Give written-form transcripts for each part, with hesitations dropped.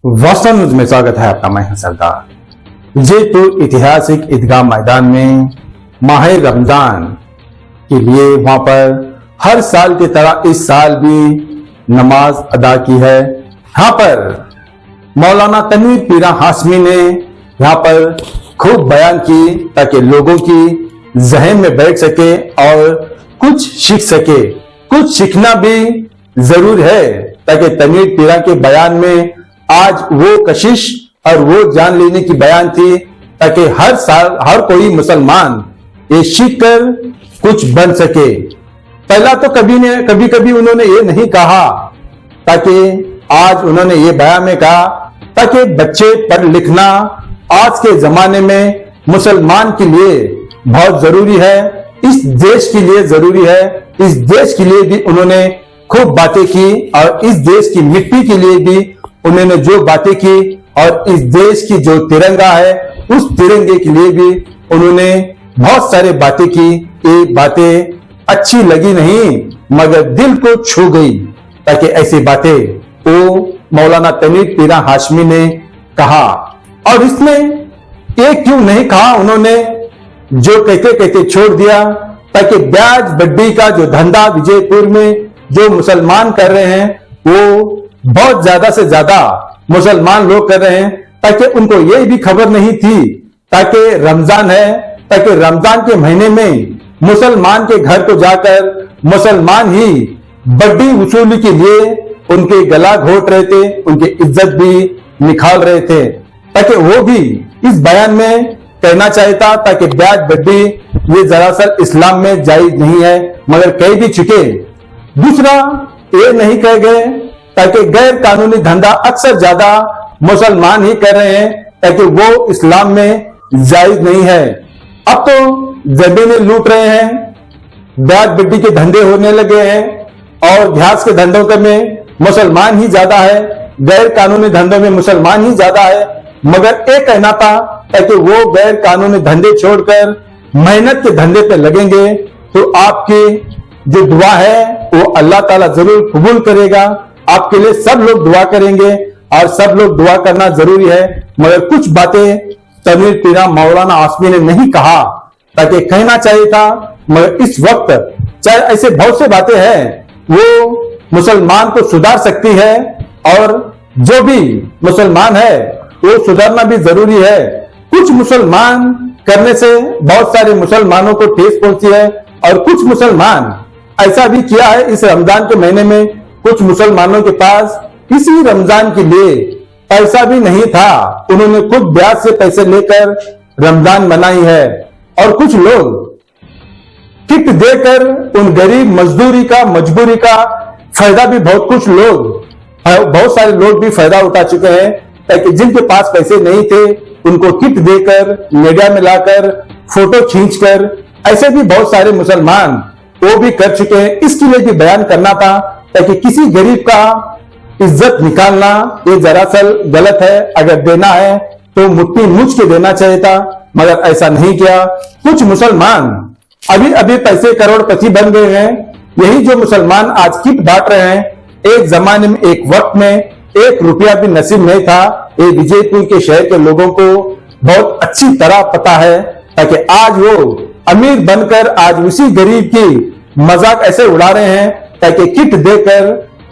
वास्तव न्यूज में स्वागत है आपका। मैं हूं सरदार। विजयपुर ऐतिहासिक ईदगाह मैदान में माह रमजान के लिए वहां पर हर साल की तरह इस साल भी नमाज अदा की है। यहाँ पर मौलाना तनवीर पीरा हाशमी ने यहाँ पर खूब बयान की ताकि लोगों की जहन में बैठ सके और कुछ सीख सके। कुछ सीखना भी जरूर है ताकि तनवीर पीरा के बयान में आज वो कशिश और वो जान लेने की बयान थी ताकि हर साल हर कोई मुसलमान ये सीख कर कुछ बन सके। पहला तो कभी कभी उन्होंने ये नहीं कहा, ताकि आज उन्होंने ये बयान में कहा ताकि बच्चे पढ़ लिखना आज के जमाने में मुसलमान के लिए बहुत जरूरी है, इस देश के लिए जरूरी है। इस देश के लिए भी उन्होंने खूब बातें की और इस देश की मिट्टी के लिए भी उन्होंने जो बातें की और इस देश की जो तिरंगा है उस तिरंगे के लिए भी उन्होंने बहुत सारी बातें की। ये बातें अच्छी लगी नहीं मगर दिल को छू गई, ताकि ऐसी बातें वो मौलाना तनवीर पीरा हाशमी ने कहा। और इसमें एक क्यों नहीं कहा उन्होंने, जो कहते कहते छोड़ दिया, ताकि ब्याज बड्डी का जो धंधा विजयपुर में जो मुसलमान कर रहे हैं वो बहुत ज्यादा से ज्यादा मुसलमान लोग कर रहे हैं, ताकि उनको ये भी खबर नहीं थी ताकि रमजान है, ताकि रमजान के महीने में मुसलमान के घर को जाकर मुसलमान ही बड्डी वसूली के लिए उनके गला घोट रहे थे, उनकी इज्जत भी निकाल रहे थे। ताकि वो भी इस बयान में कहना चाहता ताकि ब्याज बड्डी ये दरअसल इस्लाम में जायज नहीं है, मगर कह भी चुके। दूसरा ये नहीं कह गए ताकि गैर कानूनी धंधा अक्सर ज्यादा मुसलमान ही कर रहे हैं, ताकि वो इस्लाम में जायज नहीं है। अब तो जमीनें लूट रहे हैं, ब्याज बड्डी के धंधे होने लगे हैं और घास के धंधों में मुसलमान ही ज्यादा है, गैर कानूनी धंधों में मुसलमान ही ज्यादा है। मगर एक कहना था ताकि वो गैर कानूनी धंधे छोड़कर मेहनत के धंधे पे लगेंगे तो आपकी जो दुआ है वो अल्लाह ताला जरूर कबूल करेगा। आपके लिए सब लोग दुआ करेंगे और सब लोग दुआ करना जरूरी है। मगर कुछ बातें तनवीर पीरा मौलाना हाशमी ने नहीं कहा, ताकि कहना चाहिए था। मगर इस वक्त चाहे ऐसे बहुत से बातें हैं वो मुसलमान को सुधार सकती है और जो भी मुसलमान है वो सुधारना भी जरूरी है। कुछ मुसलमान करने से बहुत सारे मुसलमानों को ठेस पहुंची है और कुछ मुसलमान ऐसा भी किया है। इस रमजान के महीने में कुछ मुसलमानों के पास किसी रमजान के लिए पैसा भी नहीं था, उन्होंने खुद ब्याज से पैसे लेकर रमजान मनाई है। और कुछ लोग किट देकर उन गरीब मजबूरी का फायदा भी बहुत सारे लोग भी फायदा उठा चुके हैं, ताकि जिनके पास पैसे नहीं थे उनको किट देकर मीडिया में लाकर फोटो खींचकर ऐसे भी बहुत सारे मुसलमान वो भी कर चुके हैं। इसके लिए भी बयान करना था ताकि किसी गरीब का इज्जत निकालना ये दरअसल गलत है। अगर देना है तो मुट्ठी मूछ के देना चाहिए था, मगर ऐसा नहीं किया। कुछ मुसलमान अभी पैसे करोड़पति बन गए हैं। यही जो मुसलमान आज किट बांट रहे हैं, एक जमाने में एक वक्त में 1 रुपया भी नसीब नहीं था। ये विजयपुर के शहर के लोगों को बहुत अच्छी तरह पता है, ताकि आज वो अमीर बनकर आज उसी गरीब की मजाक ऐसे उड़ा रहे हैं, ताकि किट देकर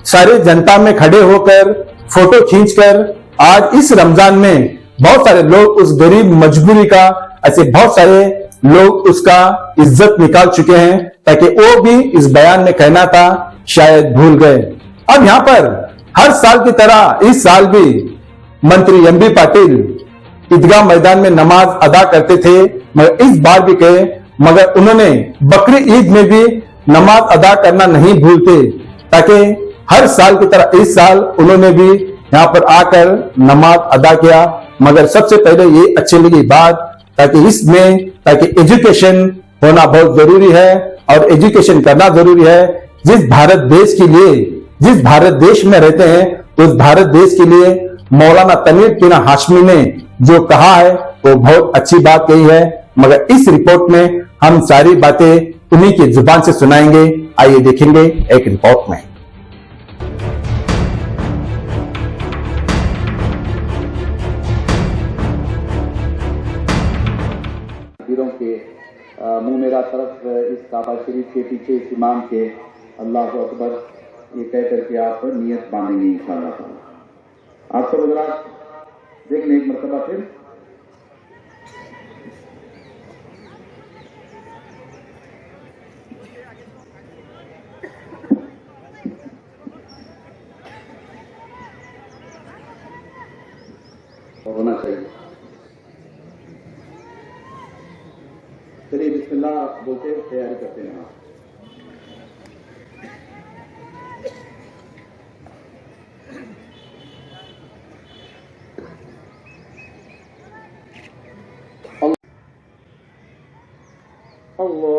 सारी जनता में खड़े होकर फोटो खींचकर आज इस रमजान में बहुत सारे लोग उस गरीब मजबूरी का ऐसे बहुत सारे लोग उसका इज्जत निकाल चुके हैं, ताकि वो भी इस बयान में कहना था शायद भूल गए। अब यहाँ पर हर साल की तरह इस साल भी मंत्री एमबी पाटिल ईदगाह मैदान में नमाज अदा करते थे, मगर इस बार भी कहे, मगर उन्होंने बकरी ईद में भी नमाज अदा करना नहीं भूलते, ताकि हर साल की तरह इस साल उन्होंने भी यहाँ पर आकर नमाज अदा किया। मगर सबसे पहले ये अच्छी लगी बात ताकि एजुकेशन होना बहुत जरूरी है और एजुकेशन करना जरूरी है। जिस भारत देश में रहते हैं उस भारत देश के लिए मौलाना तनवीर पीरा हाशमी ने जो कहा है वो बहुत अच्छी बात कही है। मगर इस रिपोर्ट में हम सारी बातें उन्हीं की जुबान से सुनाएंगे। आइए देखेंगे एक रिपोर्ट में। اس کعبہ شریف کے پیچھے اس امام کے اللہ اکبر یہ کہہ کر کے آپ نیت باندھیں گے انشاءاللہ تعالی. آپ سب حضرات دیکھ لیں ایک مرتبہ پھر. ہونا چاہیے. چلیے بسم اللہ بولتے ہیں, تیاری کرتے ہیں. اللہ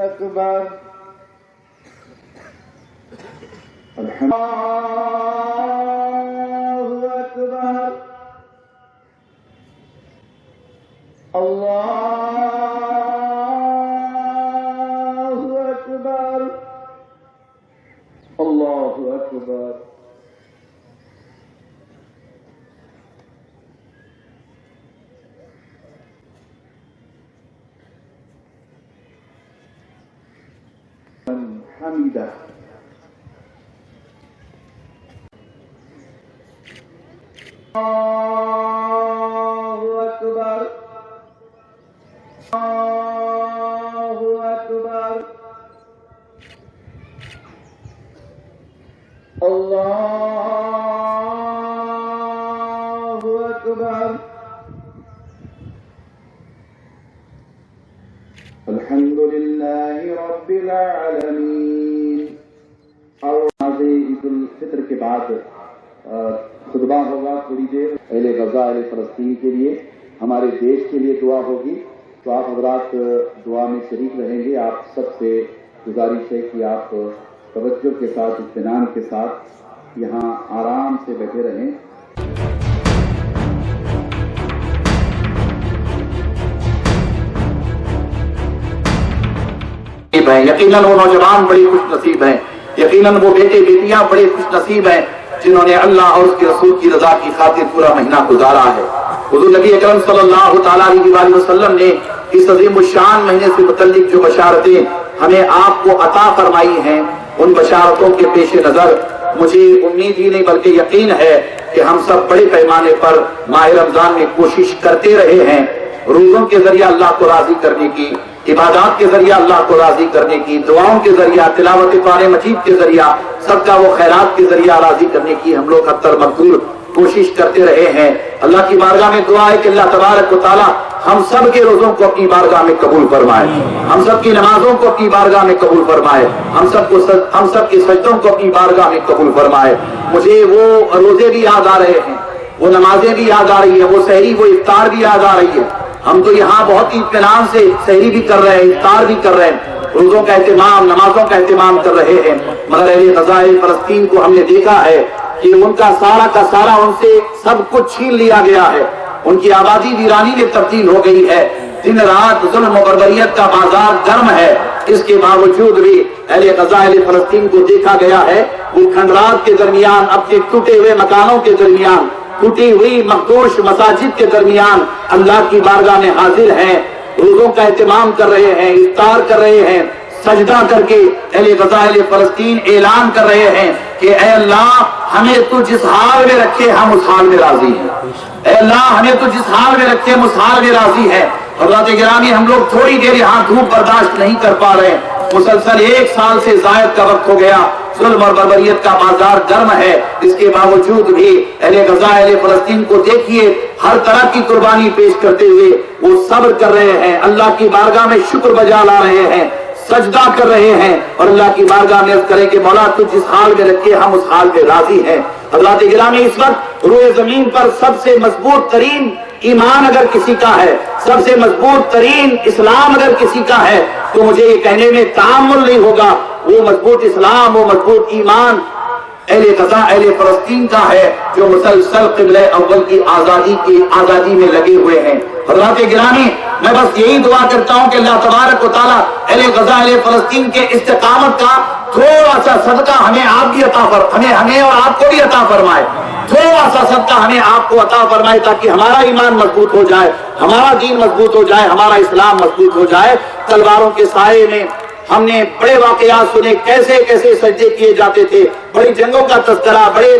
اکبر. اللہ اکبر. من حمدہ. اللہ اکبر. اللہ اکبر. اللہ اکبر. الحمد للہ رب العالمین. اور عید الفطر کے بعد خطبہ ہوگا تھوڑی دیر. اہل غزہ اہل فلسطین کے لیے, ہمارے دیش کے لیے دعا ہوگی. تو آپ حضرات دعا میں شریک رہیں گے. آپ سب سے گزارش ہے کہ آپ توجہ کے ساتھ, اطمینان کے ساتھ یہاں آرام سے بیٹھے رہیں. یقیناً وہ نوجوان بڑی خوش نصیب ہیں, یقیناً وہ بیٹے بیٹیاں بڑے خوش نصیب ہیں جنہوں نے اللہ اور اس کے رسول کی رضا کی خاطر پورا مہینہ گزارا ہے. حضور نبی اکرم صلی اللہ تعالیٰ علیہ وسلم نے اس عظیم الشان مہینے سے متعلق جو بشارتیں ہمیں آپ کو عطا فرمائی ہیں, ان بشارتوں کے پیش نظر مجھے امید ہی نہیں بلکہ یقین ہے کہ ہم سب بڑے پیمانے پر ماہ رمضان میں کوشش کرتے رہے ہیں روزوں کے ذریعہ اللہ کو راضی کرنے کی, عبادات کے ذریعہ اللہ کو راضی کرنے کی, دعاؤں کے ذریعہ, تلاوت قرآن مجید کے ذریعہ, صدقہ و خیرات کے ذریعہ راضی کرنے کی ہم لوگ حتی المقدور کوشش کرتے رہے ہیں. اللہ کی بارگاہ میں دعا ہے کہ اللہ تبارک و تعالی ہم سب کے روزوں کو اپنی بارگاہ میں قبول فرمائے, ہم سب کی نمازوں کو اپنی بارگاہ میں قبول فرمائے, ہم سب کے سجدوں کو اپنی بارگاہ میں قبول فرمائے. مجھے وہ روزے بھی یاد آ رہے ہیں, وہ نمازیں بھی یاد آ رہی ہیں, وہ سحری وہ افطار بھی یاد آ رہی ہے. ہم تو یہاں بہت ہی اطمینان سے سحری بھی کر رہے ہیں, افطار بھی کر رہے ہیں, روزوں کا اہتمام, نمازوں کا اہتمام کر رہے ہیں. مگر اہل غزہ فلسطین کو ہم نے دیکھا ہے کہ ان کا سارا ان سے سب کچھ چھین لیا گیا ہے. ان کی آبادی ویرانی میں تبدیل ہو گئی ہے. دن رات ظلم و بربریت کا بازار گرم ہے. اس کے باوجود بھی اہل غزہ اہل فلسطین کو دیکھا گیا ہے وہ کھنڈرات کے درمیان, اپنے ٹوٹے ہوئے مکانوں کے درمیان, ٹوٹی ہوئی مخدوش مساجد کے درمیان اللہ کی بارگاہ میں حاضر ہیں, روزوں کا اہتمام کر رہے ہیں, افطار کر رہے ہیں, سجدہ کر کے اہل غزہ اہل فلسطین اعلان کر رہے ہیں کہ اے اللہ ہمیں تو جس حال میں رکھے ہم اس حال میں راضی ہیں. اے اللہ ہمیں تو جس حال میں رکھے ہم اس حال میں راضی ہیں. حضرات گرامی, ہم لوگ تھوڑی دیر یہاں دھوپ برداشت نہیں کر پا رہے, مسلسل 1 سال سے زائد کا وقت ہو گیا, ظلم اور بربریت کا بازار گرم ہے. اس کے باوجود بھی اہل غزہ اہل فلسطین کو دیکھیے ہر طرح کی قربانی پیش کرتے ہوئے وہ صبر کر رہے ہیں, اللہ کی بارگاہ میں شکر بجا لا رہے ہیں, سجدہ کر رہے ہیں اور اللہ کی بارگاہ میں عرض کریں کہ مولا تو جس حال میں رکھے ہم اس حال پہ راضی ہیں. حضرات گرامی, اس وقت روئے زمین پر سب سے مضبوط ترین ایمان اگر کسی کا ہے, سب سے مضبوط ترین اسلام اگر کسی کا ہے, تو مجھے یہ کہنے میں تعامل نہیں ہوگا وہ مضبوط اسلام, وہ مضبوط ایمان اہل غزہ اہل فلسطین کا ہے جو مسلسل قبلہ اول کی آزادی میں لگے ہوئے ہیں. حضرات گرامی, میں بس یہی دعا کرتا ہوں کہ اللہ تبارک و تعالیٰ اہل غزہ اہل فلسطین کے استقامت کا थोड़ा सा सदका हमें आप भी हमें और आपको भी अता फरमाए, थोड़ा सा सदका हमें आपको अता फरमाए, ताकि हमारा ईमान मजबूत हो जाए, हमारा दीन मजबूत हो जाए, हमारा इस्लाम मजबूत हो जाए। तलवारों के साये में हमने बड़े वाकयात सुने, कैसे कैसे सजदे किए जाते थे, बड़ी जंगों का तस्करा, बड़े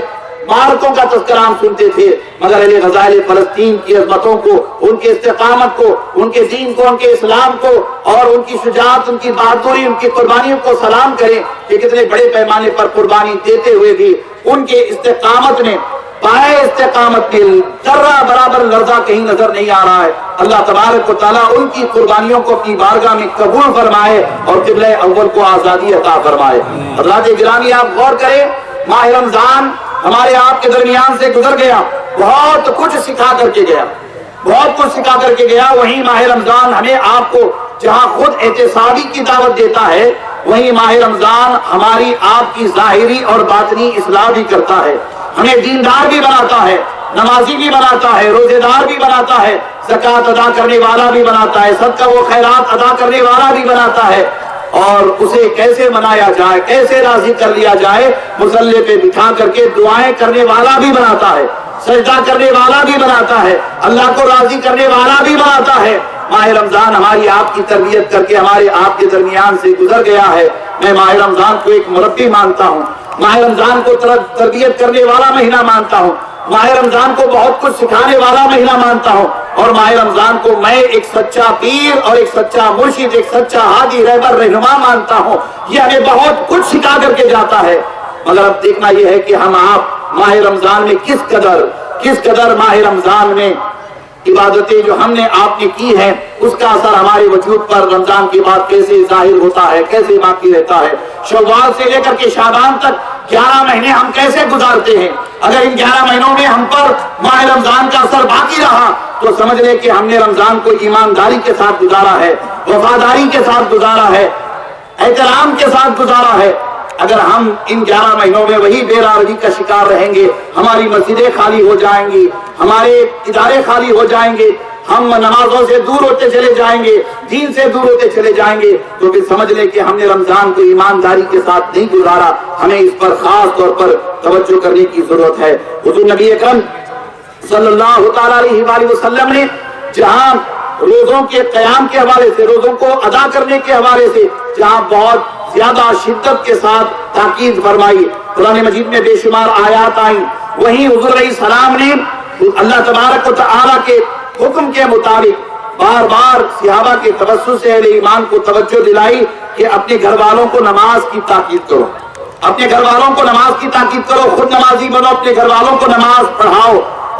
मारकों का तस्करा हम सुनते थे, मगर अहले गज़ा अहले फ़लस्तीन की अज़मतों को, उनके इस्तिक़ामत को, उनके दीन को, उनके इस्लाम को और उनकी शुजाअत, उनकी बहादुरी, उनकी कुर्बानियों को सलाम करें कि कितने बड़े पैमाने पर कुर्बानी देते हुए भी उनके इस्तिक़ामत में, पाए इस्तिक़ामत में जर्रा बराबर लर्जा कहीं नजर नहीं आ रहा है। अल्लाह तबारक व तआला उनकी कुर्बानियों को अपनी बारगाह में कबूल फरमाए और क़िबला अव्वल को आज़ादी अता फरमाए। हज़रात गिरामी, आप गौर करें, माह रमजान हमारे आपके दरमियान से गुजर गया, बहुत कुछ सिखा करके गया, बहुत कुछ सिखा करके गया। वहीं माह रमजान हमें आपको जहां खुद एहतिसाबी की दावत देता है, वहीं माह रमजान हमारी आपकी जाहिरी और बातनी इस्लाह भी करता है, हमें दीनदार भी बनाता है, नमाजी भी बनाता है, रोजेदार भी बनाता है, ज़कात अदा करने वाला भी बनाता है, सदका व खैरात अदा करने वाला भी बनाता है। और उसे कैसे मनाया जाए, कैसे राजी कर लिया जाए, मुसल्ले पे बिठा करके दुआएं करने वाला भी बनाता है, सजदा करने वाला भी बनाता है, अल्लाह को राजी करने वाला भी बनाता है। माह रमजान हमारी आपकी तरबियत करके हमारे आपके दरमियान से गुजर गया है। मैं माह रमजान को एक मुरब्बी मानता हूँ, माह रमजान को तरबियत करने वाला महीना मानता हूँ, माह रमजान को बहुत कुछ सिखाने वाला महीना मानता हूँ, और माह रमजान को मैं एक सच्चा पीर और एक सच्चा मुर्शिद, एक सच्चा हादी रहबर रहनुमा मानता हूँ। ये हमें बहुत कुछ सिखा करके जाता है। मगर अब देखना यह है कि हम आप माह रमजान में किस कदर माह रमजान में इबादतें जो हमने आपने की हैं, उसका असर हमारे वजूद पर रमजान के बाद कैसे जाहिर होता है, कैसे बाकी रहता है। शव्वाल से लेकर के शाबान तक 11 महीने हम कैसे गुजारते हैं। अगर इन 11 महीनों में हम पर माह रमजान का असर बाकी रहा तो समझ ले कि हमने रमजान को ईमानदारी के साथ गुजारा है, वफादारी के साथ गुजारा है, एहतराम के साथ गुजारा है। अगर हम इन 11 महीनों में वही बेरारगी का शिकार रहेंगे, हमारी मस्जिदें खाली हो जाएंगी, हमारे इदारे खाली हो जाएंगे, हम नमाजों से दूर होते चले जाएंगे, दीन से दूर होते चले जाएंगे, तो फिर समझ लें कि हमने रमजान को ईमानदारी के साथ नहीं गुजारा। हमें इस पर खास तौर पर तवज्जो करने की जरूरत है। हुजूर नबी अकरम सल्लल्लाहु तआला अलैहि वसल्लम ने जहां रोजों के क़याम के हवाले से, रोजों को अदा करने के हवाले से जहां बहुत ज्यादा शिद्दत के साथ ताकीद फरमाई, कुरान मजीद में बेशुमार आयात आई, वहीं हुजूर अलैहिस्सलाम ने अल्लाह तबारक व तआला के हुक्म के मुताबिक बार बार सहाबा के तवस्सुल से अहले ईमान को तवज्जो दिलाई कि अपने घर वालों को नमाज की ताकीद करो, अपने घर वालों को नमाज की ताकीद करो, खुद नमाजी बनो, अपने घर वालों को नमाज पढ़ाओ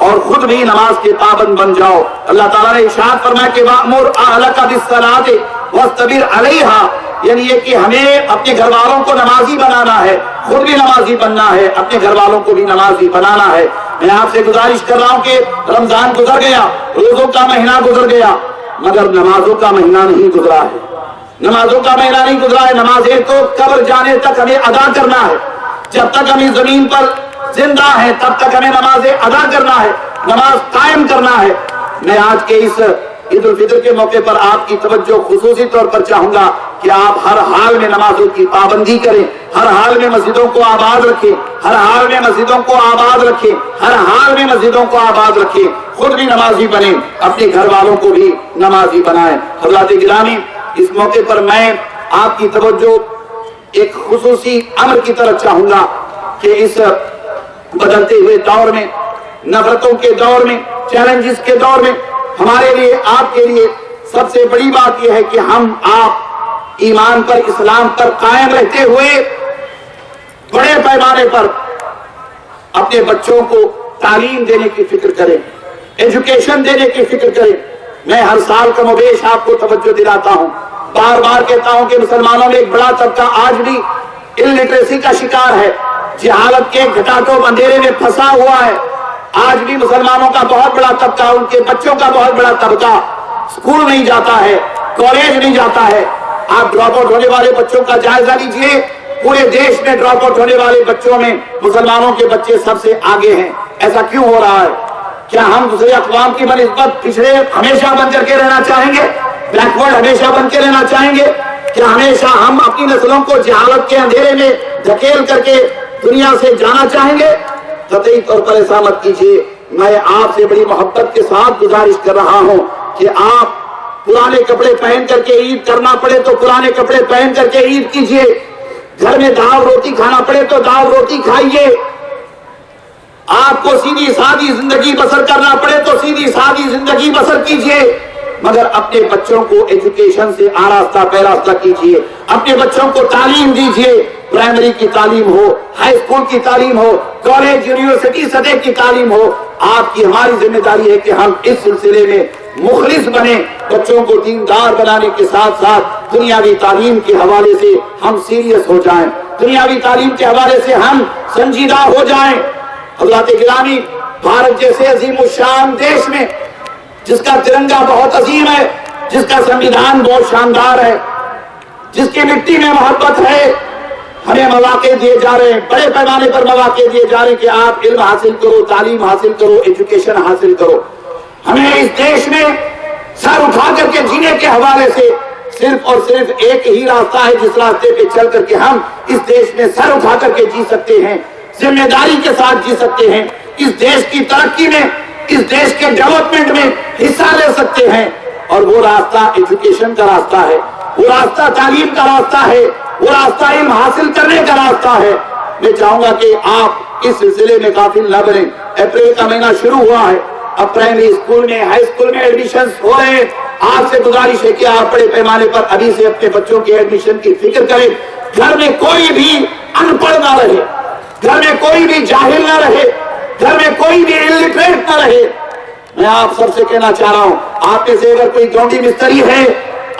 और खुद भी नमाज के पाबंद बन जाओ। अल्लाह ताला ने इरशाद फरमाया कि वअमुर अहलका बिस्सलाति वस्तबिर अलैहा, यानी ये कि हमें अपने घर वालों को नमाजी बनाना है, खुद भी नमाजी बनना है, अपने घर वालों को भी नमाजी बनाना है। मैं आपसे गुजारिश कर रहा हूँ कि रमजान गुजर गया, रोजों का महीना गुजर गया, मगर नमाजों का महीना नहीं गुजरा है, नमाजों का महीना नहीं गुजरा है। नमाजें तो कब्र जाने तक हमें अदा करना है, जब तक हम इस जमीन पर जिंदा है तब तक हमें नमाजें अदा करना है, नमाज कायम करना है। मैं आज के इस ईद उल फितर के मौके पर आपकी तवज्जो खुसूसी तौर पर चाहूंगा कि आप हर हाल में नमाजों की पाबंदी करें, हर हाल में मस्जिदों को आबाद रखें, हर हाल में मस्जिदों को आबाद रखें, हर हाल में मस्जिदों को आबाद रखें, खुद भी नमाजी बने, अपने घर वालों को भी नमाजी बनाएं। हज़रात गिरामी, इस मौके पर मैं आपकी तवज्जो एक खुसूसी अमर की तरफ चाहूंगा कि इस बदलते हुए दौर में, नफरतों के दौर में, चैलेंजेस के दौर में हमारे लिए, आपके लिए सबसे बड़ी बात यह है कि हम आप ईमान पर, इस्लाम पर कायम रहते हुए बड़े पैमाने पर अपने बच्चों को तालीम देने की फिक्र करें, एजुकेशन देने की फिक्र करें। मैं हर साल कमोबेश आपको तवज्जो दिलाता हूं, बार बार कहता हूं कि मुसलमानों में एक बड़ा तबका आज भी इलिटरेसी का शिकार है, जहालत के घटाटों अंधेरे में फंसा हुआ है। आज भी मुसलमानों का बहुत बड़ा तबका, उनके बच्चों का बहुत बड़ा तबका स्कूल नहीं जाता है, कॉलेज नहीं जाता है। आप ड्रॉप आउट होने वाले बच्चों का जायजा लीजिए, पूरे देश में ड्रॉप आउट होने वाले बच्चों में मुसलमानों के बच्चे सबसे आगे हैं। ऐसा क्यों हो रहा है? क्या हम दूसरे अक़वाम की बनिस्बत पिछड़े हमेशा बन करके रहना चाहेंगे, बैकवर्ड हमेशा बन के रहना चाहेंगे? کہ ہمیشہ ہم اپنی نسلوں کو جہالت کے اندھیرے میں دھکیل کر کے دنیا سے جانا چاہیں گے؟ قطعی طور پر ایسا مت کیجیے. میں آپ سے بڑی محبت کے ساتھ گزارش کر رہا ہوں کہ آپ پرانے کپڑے پہن کر کے عید کرنا پڑے تو پرانے کپڑے پہن کر کے عید کیجیے. گھر میں دال روٹی کھانا پڑے تو دال روٹی کھائیے. آپ کو سیدھی سادی زندگی بسر کرنا پڑے تو سیدھی سادی زندگی بسر کیجیے، مگر اپنے بچوں کو ایجوکیشن سے آراستہ پیراستہ کیجیے. اپنے بچوں کو تعلیم دیجیے. پرائمری کی تعلیم ہو، ہائی اسکول کی تعلیم ہو، کالج یونیورسٹی سطح کی تعلیم ہو. آپ کی ہماری ذمہ داری ہے کہ ہم اس سلسلے میں مخلص بنے، بچوں کو دیندار بنانے کے ساتھ ساتھ دنیاوی تعلیم کے حوالے سے ہم سیریس ہو جائیں، دنیاوی تعلیم کے حوالے سے ہم سنجیدہ ہو جائیں. حضرات گرامی، بھارت جیسے عظیم الشان دیش میں جس کا ترنگا بہت عظیم ہے، جس کا سنویدھان بہت شاندار ہے، جس کی مٹی میں محبت ہے، ہمیں مواقع دیے جا رہے ہیں، بڑے پیمانے پر مواقع دیے جا رہے ہیں کہ آپ علم حاصل کرو، تعلیم حاصل کرو، ایجوکیشن حاصل کرو. ہمیں اس دیش میں سر اٹھا کر کے جینے کے حوالے سے صرف اور صرف ایک ہی راستہ ہے جس راستے پہ چل کر کے ہم اس دیش میں سر اٹھا کر کے جی سکتے ہیں، ذمہ داری کے ساتھ جی سکتے ہیں، اس دیش کی ترقی میں، اس دیش کے ڈیولپمنٹ میں حصہ لے سکتے ہیں. اور وہ راستہ ایجوکیشن کا راستہ ہے، وہ راستہ تعلیم کا راستہ ہے، وہ راستہ علم حاصل کرنے کا راستہ ہے. میں چاہوں گا کہ آپ اس سلسلے میں غافل نہ بنیں. اپریل کا مہینہ شروع ہوا ہے، اب پرائمری اسکول میں، ہائی اسکول میں ایڈمیشنز ہو رہے ہیں. آپ سے گزارش ہے کہ آپ بڑے پیمانے پر ابھی سے اپنے بچوں کے ایڈمیشن کی فکر کریں. گھر میں کوئی بھی ان پڑھ نہ رہے، گھر میں کوئی بھی جاہل نہ رہے، گھر میں کوئی بھی الٹریٹ نہ رہے. میں آپ سب سے کہنا چاہ رہا ہوں، آپ میں سے اگر کوئی گونڈی مستری ہے،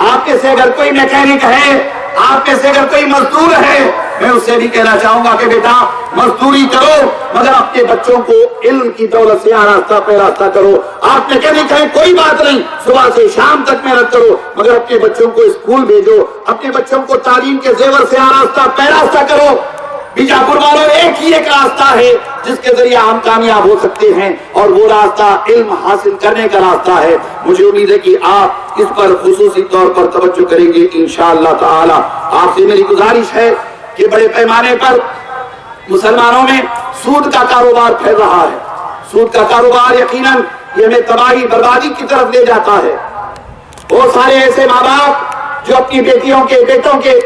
آپ میں سے اگر کوئی میکینک ہے، آپ میں سے اگر کوئی مزدور ہے، میں اس سے بھی کہنا چاہوں گا کہ بیٹا مزدوری کرو، مگر اپنے بچوں کو علم کی دولت سے آراستہ پیراستہ کرو. آپ میکینک ہیں، کوئی بات نہیں، صبح سے شام تک محنت کرو، مگر اپنے بچوں کو اسکول بھیجو، اپنے بچوں کو تعلیم کے زیور سے آراستہ پیراستہ کرو. بیجاپور والوں ایک ہی ایک راستہ ہے جس کے ذریعے ہم کامیاب ہو سکتے ہیں، اور وہ راستہ علم حاصل کرنے کا راستہ ہے. مجھے امید ہے کہ آپ اس پر خصوصی طور پر توجہ کریں گے انشاءاللہ تعالی. آپ سے میری گزارش ہے کہ بڑے پیمانے پر مسلمانوں میں سود کا کاروبار پھیل رہا ہے. سود کا کاروبار یقیناً یہ ہمیں تباہی بربادی کی طرف لے جاتا ہے. بہت سارے ایسے ماں باپ جو اپنی بیٹیوں کے بیٹوں کے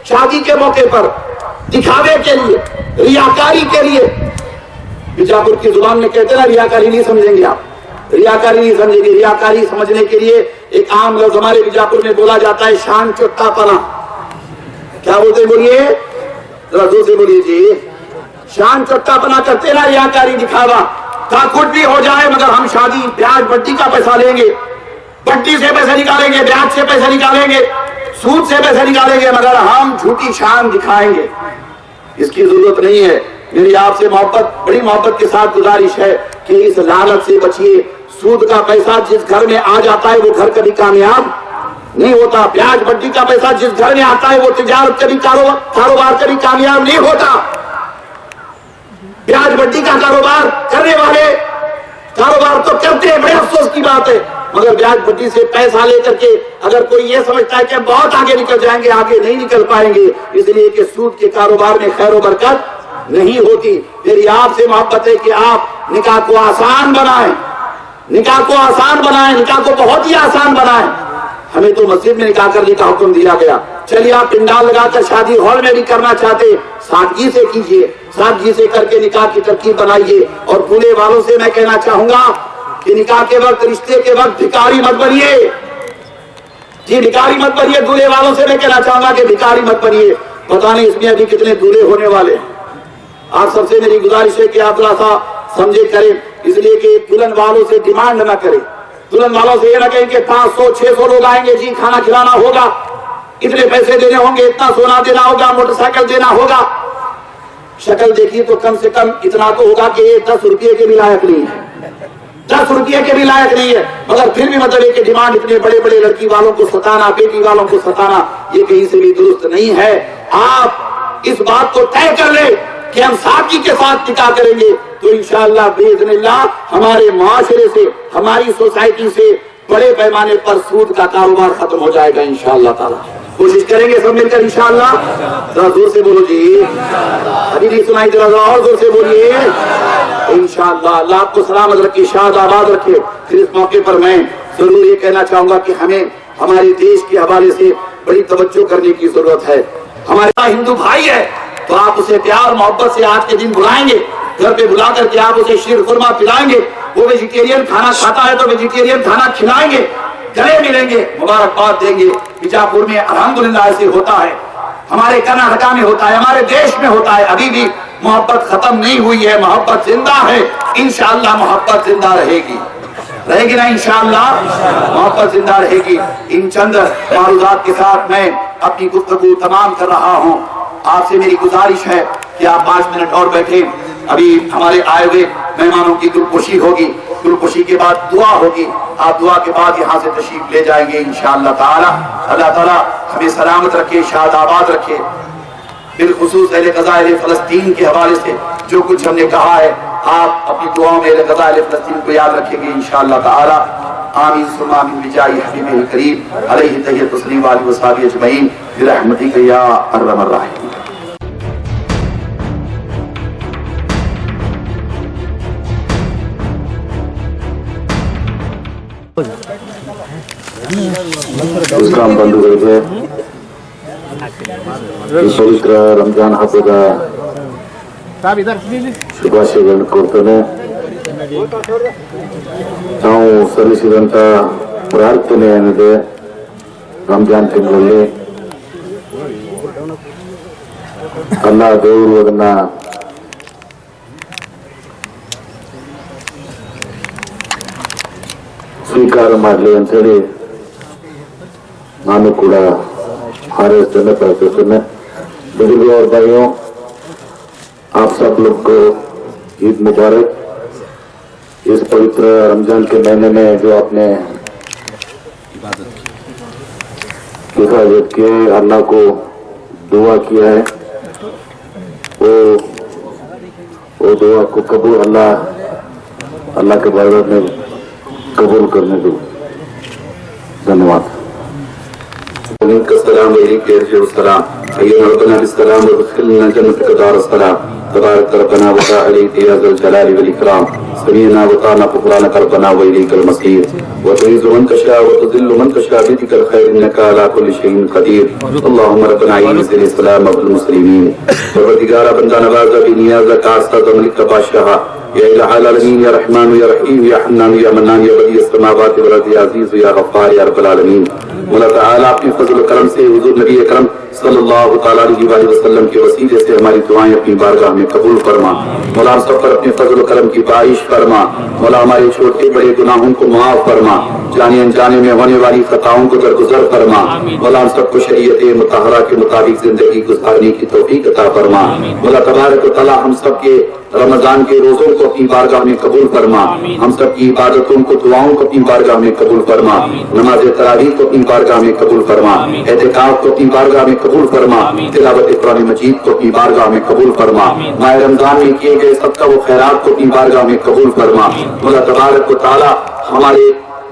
شادی کے موقع پر دکھاوے کے لیے، ریاکاری کے لیے، بیجاپور کی زبان میں کہتے ہیں نا، ریاکاری نہیں سمجھیں گے آپ، ریاکاری نہیں سمجھیں گے. ریاکاری سمجھنے کے لیے ایک عام لفظ ہمارے بیجاپور میں بولا جاتا ہے، شان چٹا پنا. کیا بولتے ہیں؟ بولیے ذرا زور سے بولیے جی. شان چٹا پنا کرتے نا، ریاکاری دکھاوا. کہا کچھ بھی ہو جائے مگر ہم شادی بیاج بٹی کا پیسہ لیں گے، بٹی سے پیسہ نکالیں گے، بیاج سے پیسہ نکالیں گے، سود سے پیسہ نکالیں گے، مگر ہم جھوٹی شان دکھائیں گے. اس کی ضرورت نہیں ہے. میری آپ سے محبت، بڑی محبت کے ساتھ گزارش ہے کہ اس لالچ سے بچیے. سود کا پیسہ جس گھر میں آ جاتا ہے وہ گھر کبھی کامیاب نہیں ہوتا. بیاج بٹی کا پیسہ جس گھر میں آتا ہے وہ تجارت کبھی کاروبار کبھی کامیاب نہیں ہوتا. بیاج بٹی کا کاروبار کرنے والے کاروبار تو کرتے ہیں، بڑے افسوس کی بات ہے، مگر بیاج بٹی سے پیسہ لے کر کے اگر کوئی یہ سمجھتا ہے کہ بہت آگے نکل جائیں گے، آگے نہیں نکل پائیں گے. اس لیے کہ سود کے کاروبار میں خیر و برکت نہیں ہوتی. میری آپ سے محبت ہے کہ آپ نکاح کو آسان بنائیں، نکاح کو آسان بنائیں، نکاح کو بہت ہی آسان بنائیں. ہمیں تو مسجد میں نکاح کرنے کا حکم دیا گیا. چلیے آپ پنڈال لگا کر شادی ہال میں بھی کرنا چاہتے، سادگی سے کیجیے، سادگی سے کر کے نکاح کی ترکیب بنائیے. اور پھولے والوں سے میں کہنا چاہوں گا کہ نکاح کے وقت، رشتے کے وقت بھکاری مت بنیے. جی بھکاری مت بنیے. دولہے والوں سے میں کہنا چاہوں گا کہ بھکاری مت بنیے. پتہ نہیں اس میں ابھی کتنے دولہے ہونے والے ہیں. آپ سب سے میری گزارش ہے کہ آپ ذرا سا سمجھے کریں، اس لیے کہ دلہن والوں سے ڈیمانڈ نہ کریں. دلہن والوں سے یہ نہ کہیں کہ 500 600 لوگ آئیں گے جی، کھانا کھلانا ہوگا، اتنے پیسے دینے ہوں گے، اتنا سونا دینا ہوگا، موٹر سائیکل دینا ہوگا. شکل دیکھیے تو کم سے کم اتنا تو ہوگا کہ یہ 10 روپئے کے بھی لائق نہیں ہے، 10 روپئے کے بھی لائق نہیں ہے. مگر پھر بھی مطلب ہے کہ ڈیمانڈ اتنے بڑے بڑے لڑکی والوں کو ستانا، بیٹی والوں کو ستانا، یہ کہیں سے بھی درست نہیں ہے. آپ اس بات کو طے کر لیں کہ ہم سادگی کے ساتھ نکاح کریں گے تو انشاءاللہ باذن اللہ ہمارے معاشرے سے، ہماری سوسائٹی سے بڑے پیمانے پر سود کا کاروبار ختم ہو جائے گا انشاءاللہ تعالی. कोशिश करेंगे सब मिलकर इंशाअल्लाह। जरा जोर से बोलो जी, अभी नहीं सुनाई दे रहा, और जोर से बोलिए इंशाअल्लाह। अल्लाह आपको सलामत रखे, शाद आबाद रखे। फिर इस मौके पर मैं जरूर ये कहना चाहूंगा कि हमें हमारे देश के हवाले से बड़ी तवज्जो करने की जरूरत है। हमारा हिंदू भाई है तो आप उसे प्यार मोहब्बत से आज के दिन बुलाएंगे, घर पे बुला करके आप उसे शीर खुरमा पिलाएंगे। वो वेजिटेरियन खाना खाता है तो वेजिटेरियन खाना खिलाएंगे, गले मिलेंगे, मुबारकबाद देंगे। बीजापुर में अल्हम्दुलिल्लाह ऐसे होता है, हमारे कर्नाटका में होता है, हमारे देश में होता है। अभी भी मोहब्बत खत्म नहीं हुई है, मोहब्बत जिंदा है। इंशाअल्लाह मोहब्बत जिंदा रहेगी, रहेगी ना इंशाअल्लाह, मोहब्बत जिंदा रहेगी। इन चंद मारूदात के साथ मैं अपनी गुफ्तगू तमाम कर रहा हूँ। आपसे मेरी गुजारिश है कि आप 5 मिनट और बैठे। अभी हमारे आए हुए मेहमानों की गुलकुशी होगी, गुलकुशी के बाद दुआ होगी। आप दुआ के बाद यहाँ से तशरीफ ले जाएंगे इंशाअल्लाह ताला। अल्लाह ताला हमें सलामत रखे, शाद आबाद रखे। बिलखुसूस अहले ग़ज़ा अहले फ़लस्तीन के हवाले से जो कुछ हमने कहा है, आप अपनी दुआओं में अहले ग़ज़ा अहले फ़लस्तीन को याद रखेंगे इंशाअल्लाह ताला। आमीन सुम्मा आमीन बिजाही हबीबिल करीम अलैहि तहिय्यतु व तस्लीम व आलिहि व सहाबिहि अजमईन बिरहमतिका या अरहमर राहिमीन। ಇಸ್ಲಾಂ ಬಂಧುಗಳಿಗೆ ಈ ಪವಿತ್ರ ರಂಜಾನ್ ಹಬ್ಬದ ಶುಭಾಶಯಗಳನ್ನು ಕೋರ್ತೇನೆ. ನಾವು ಸಲ್ಲಿಸಿದಂತ ಪ್ರಾರ್ಥನೆ ಏನಿದೆ ರಂಜಾನ್ ತಿಂಗಳಲ್ಲಿ, ಅಲ್ಲಾ ದೇವರು ಅದನ್ನ ಸ್ವೀಕಾರ ಮಾಡಲಿ ಅಂತ ಹೇಳಿ ನಾನು ಕೂಡ हारेस्तने प्रार्थना। बुजुर्गों और भाइयों, आप सब लोग को ईद मुबारक। इस पवित्र रमजान के महीने में जो आपने हिफाजत किए, अल्लाह को दुआ किया है, वो दुआ को कबूल अल्लाह के बारे में कबूल करने दो। धन्यवाद। السلام علیکم السلام سیدنا ربنا بالسلام وادخلنا جنتك دار السلام تبارك ربنا وتعالى يا ذا الجلال والاكرام سمعنا وطعنا غفرانك ربنا واليك المصير وتعز من تشاء وتذل من تشاء بيدك الخير انك على كل شيء قدير اللهم ربنا اعز الاسلام والمسلمين پروردگار بندہ نواز بھی نیاز کا استاد ملک کا بادشاہ یا الہ العالمین یا رحمان یا رحیم یا حنان یا منان یا بدیع السماوات والارض یا عزیز یا غفار یا رب العالمین۔ مولا تعالیٰ اپنے فضل و کرم سے حضور نبی اکرم صلی اللہ تعالیٰ علیہ وآلہ وسلم کے وسیلے سے ہماری دعائیں اپنی بارگاہ میں قبول فرما۔ مولا ہم سب پر اپنے فضل و کرم کی بارش فرما۔ مولا ہمارے چھوٹے بڑے گناہوں کو معاف فرما، جانے انجانے میں ہونے والی خطاؤں کو درگزر فرما۔ مولا ہم سب کو شریعت مطہرہ کے مطابق زندگی گزارنے کی توفیق عطا فرما۔ مولا تبارک و تعالیٰ ہم سب کے رمضان کے روزوں کو اپنی بارگاہ میں قبول فرما، ہم سب کی عبادتوں کو دعاؤں کو اپنی بارگاہ میں قبول فرما، نماز تراویح کو اپنی بارگاہ میں قبول فرما، اعتکاف کو اپنی بارگاہ میں قبول فرما، تلاوت قرآن مجید کو اپنی بارگاہ میں قبول فرما، ماہ رمضان میں کیے گئے صدقہ و خیرات کو اپنی بارگاہ میں قبول فرما۔ مولا تبارک و تعالیٰ ہمارے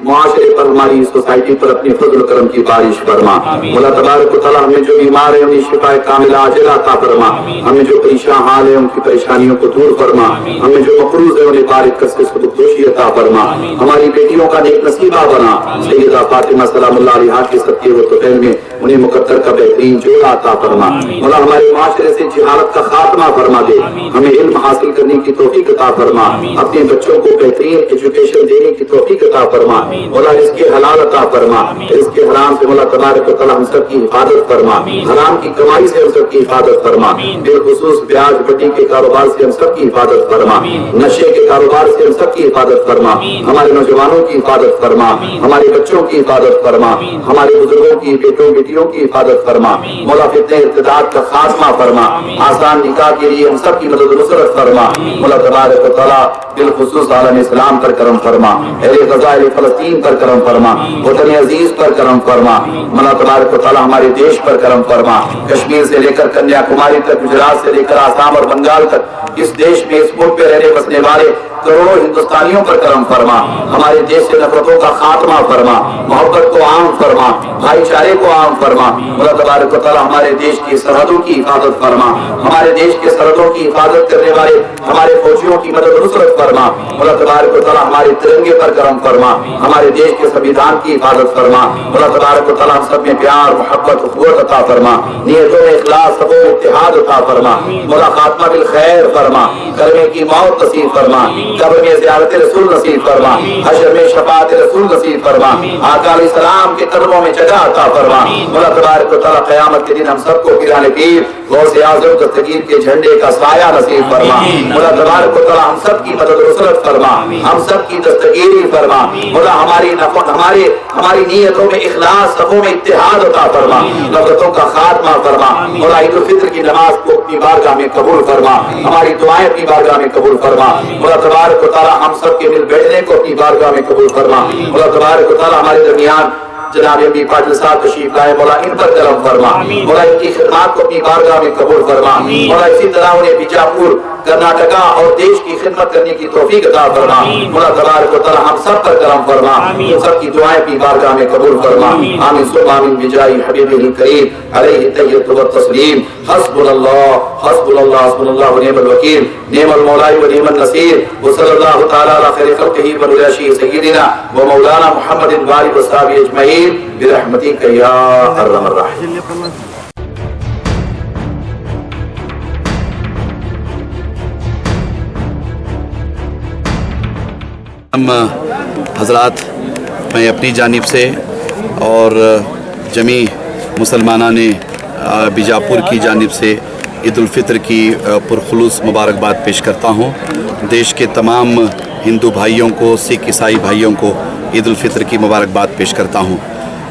معاشرے پر، ہماری سوسائٹی پر اپنے فضل و کرم کی بارش فرما۔ مولا تبارک و تعالیٰ ہمیں جو بیمار ہیں انہیں شفا کاملہ عاجلہ عطا فرما، ہمیں جو پریشان حال ہیں ان کی پریشانیوں کو دور فرما، ہمیں جو مقروض ہیں انہیں بارک کس دوشی عطا فرما، ہماری بیٹیوں کا نیک نصیبہ بنا۔ سیدہ فاطمہ سلام اللہ علیہا کے صدقے و طفیل میں انہیں مقدر کا بہترین جوڑا عطا فرما۔ مولا ہمارے معاشرے سے جہالت کا خاتمہ فرما دے، ہمیں علم حاصل کرنے کی توفیق عطا فرما، اپنے بچوں کو بہترین ایجوکیشن دینے کی توفیق عطا فرما۔ مولا رزق حلال عطا فرما، رزق حرام سے مولا تبارک و تعالیٰ ہم سب کی حفاظت فرما، حرام کی کمائی سے ہم سب کی حفاظت فرما، بالخصوص بیاج بٹی کے کاروبار سے ہم سب کی حفاظت فرما، نشے کے کاروبار سے ہم سب کی حفاظت فرما، ہمارے نوجوانوں کی حفاظت فرما، ہمارے بچوں کی حفاظت فرما، ہمارے بزرگوں کی بیٹوں بیٹیوں کی حفاظت فرما۔ مولا فتنہ ارتداد کا خاتمہ فرما، آسان نکاح کے لیے ہم سب کی مدد و نصرت فرما۔ مولا تبارک و تعالیٰ بالخصوص عالم اسلام پر کرم فرما، اہل غزہ اہل فلسطین پر کرم فرما، وطن عزیز پر کرم فرما۔ مولا تبارک و تعالیٰ ہمارے دیش پر کرم فرما، کشمیر سے لے کر کنیا کماری تک، گجرات سے لے کر آسام اور بنگال تک، اس دیش میں اس ملک پہ رہنے بسنے والے करोड़ों हिंदुस्तानियों पर करम फरमा, हमारे देश से नफरतों का खात्मा फरमा, मोहब्बत को आम फरमा, भाईचारे को आम फरमा। मौला तबारक व तआला हमारे देश की सरहदों की हिफाजत फरमा, हमारे देश के सरहदों की हिफाजत करने वाले हमारे फौजियों की मदद नुसरत फरमा। मौला तबारक व तआला हमारे तिरंगे पर करम फरमा, हमारे देश के संविधान की हिफाजत फरमा। मौला तबारक व तआला हम सब में प्यार, मोहब्बत, उखुवत अता फरमा, नियतों में इखलास, सबों में इत्तेहाद अता फरमा। मौला खात्मा बिल खैर फरमा, कलमे की मौत नसीब फरमा, कब्र में ज़ियारत रसूल नसीब फरमा, हश्र में शफाअत रसूल नसीब फरमा, आका अलैहिस्सलाम के कदमों में जगह अता फरमा। मौला तबारक व तआला क़यामत के दिन हम सबको पीराने पीर गौसे आज़म दस्तगीर के झंडे का साया नसीब फरमा। मौला तबारक व तआला हम सब की मदद नुसरत फरमा, हम सब की दस्तगीरी फरमा। मौला हमारी नीयतों में इखलास, सफों में इत्तेहाद अता फरमा, नफरतों का खात्मा फरमा। मौला ईद उल फित्र की नमाज को अपनी बारगाह में कबूल फरमा, हमारी दुआएं अपनी बारगाह में कबूल फरमा। मौला तबारक व तआला हम सब के मिल बैठने को अपनी बारगाह में कबूल फरमा। मौला तबारक व तआला हमारे दरमियान जनाब अमी पाटिल साहब तशरीफ लाए, मौला इन पर करम फरमा, मौला इनकी खिदमत को अपनी बारगाह में कबूल फरमा। मौला इसी तरह उन्हें बीजापुर, कर्नाटका और देश की खिदमत करने की तौफीक अता फरमा। मौला तबारक व तआला हम सब पर करम फरमा, हम सब की दुआएं अपनी बारगाह में कबूल फरमा। आमीन सुम्मा आमीन बिजाही हबीबिल करीम अलैहि तहियतु व तस्लीम। हस्बुनल्लाह हस्बुनल्लाह हस्बुनल्लाह व निअमल वकील, निअमल मौला व निअमन नसीर। व सल्लल्लाहु तआला अला खैरि खल्क़िही व नूरिही सय्यिदिना व मौलाना मुहम्मदिन व आलिहि व सहाबिहि अजमईन बिरहमतिका या अरहमर राहिमीन। हज़रात, मैं अपनी जानिब से और जमी मुसलमाना ने बीजापुर की जानिब से ईद उल फित्र की पुरखुलूस मुबारकबाद पेश करता हूँ। देश के तमाम हिंदू भाइयों को, सिख ईसाई भाइयों को ईद उल फित्र की मुबारकबाद पेश करता हूँ।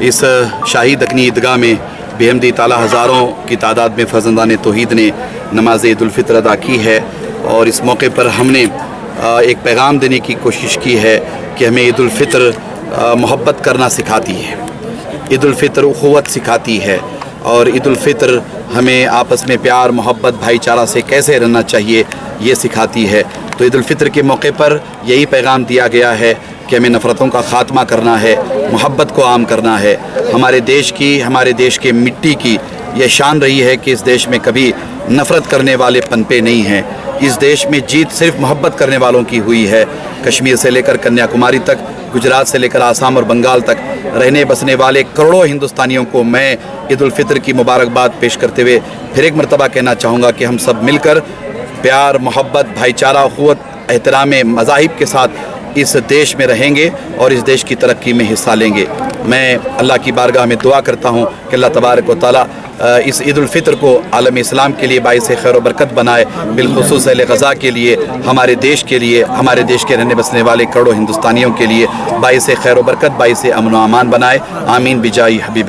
इस शाही दकनी ईदगाह में बेहमदी ताला हज़ारों की तादाद में फ़र्ज़ंदान तौहीद ने नमाज ईद उल फित्र अदा की है और इस मौके पर हमने एक पैगाम देने की कोशिश की है कि हमें ईद उल फित्र मोहब्बत करना सिखाती है, ईद उल फित्र उखुवत सिखाती है और ईद उल फित्र हमें आपस में प्यार, मोहब्बत, भाईचारा से कैसे रहना चाहिए ये सिखाती है। तो ईद उल फित्र के मौके पर यही पैगाम दिया गया है कि हमें नफ़रतों का ख़ात्मा करना है, मोहब्बत को आम करना है। हमारे देश की, हमारे देश के मिट्टी की ये शान रही है कि इस देश में कभी नफ़रत करने वाले पनपे नहीं हैं। इस देश में जीत सिर्फ मोहब्बत करने वालों की हुई है। कश्मीर से लेकर कन्याकुमारी तक, गुजरात से लेकर आसाम और बंगाल तक रहने बसने वाले करोड़ों हिंदुस्तानियों को मैं ईद उल फित्र की मुबारकबाद पेश करते हुए फिर एक मरतबा कहना चाहूँगा कि हम सब मिलकर प्यार, मोहब्बत, भाईचारा, अखुवत, एहतराम मज़ाहिब के साथ इस देश में रहेंगे और इस देश की तरक्की में हिस्सा लेंगे। मैं अल्लाह की बारगाह में दुआ करता हूँ कि अल्लाह तबारक व तआला इस ईद उल फित्र को आलम इस्लाम के लिए बाइस खैर व बरकत बनाए, बिलखुसूस अहले ग़ज़ा के लिए, हमारे देश के लिए, हमारे देश के रहने बसने वाले करोड़ों हिंदुस्तानियों के लिए बाइस खैर व बरकत, बाइस अमन व अमान बनाए। आमीन बिजाई हबीब।